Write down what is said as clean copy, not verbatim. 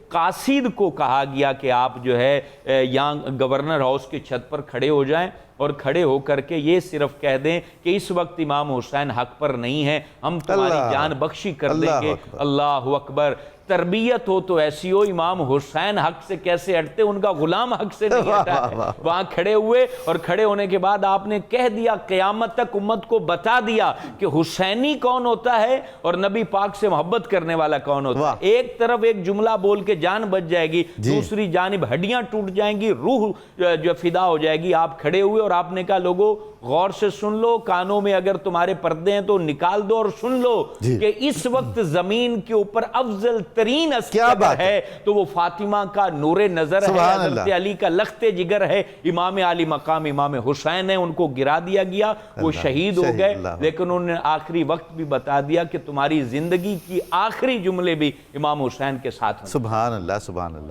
قاصد کو کہا گیا کہ آپ جو ہے یہاں گورنر ہاؤس کے چھت پر کھڑے ہو جائیں اور کھڑے ہو کر کے یہ صرف کہہ دیں کہ اس وقت امام حسین حق پر نہیں ہے، ہم تمہاری جان بخشی کر دیں گے۔ اللہ اکبر۔ تربیت ہو تو ایسی ہو، امام حسین حق سے کیسے ہٹتے، ان کا غلام حق سے نہیں ہٹا ہے۔ وہاں کھڑے ہوئے اور کھڑے ہونے کے بعد آپ نے کہہ دیا، قیامت تک امت کو بتا دیا کہ حسینی کون ہوتا ہے اور نبی پاک سے محبت کرنے والا کون ہوتا ہے۔ ایک طرف ایک جملہ بول کے جان بچ جائے گی، دوسری جانب ہڈیاں ٹوٹ جائیں گی، روح جو فدا ہو جائے گی۔ آپ کھڑے ہوئے اور آپ نے کہا لوگو غور سے سن لو، کانوں میں اگر تمہارے پردے ہیں تو نکال دو اور سن لو کہ اس وقت زمین کے اوپر افضل ترین عسکر ہے تو وہ فاطمہ کا نور نظر ہے، حضرت علی کا لخت جگر ہے، امام علی مقام امام حسین ہے۔ ان کو گرا دیا گیا، وہ شہید ہو گئے، لیکن انہوں نے آخری وقت بھی بتا دیا کہ تمہاری زندگی کی آخری جملے بھی امام حسین کے ساتھ ہیں۔ سبحان اللہ، سبحان اللہ۔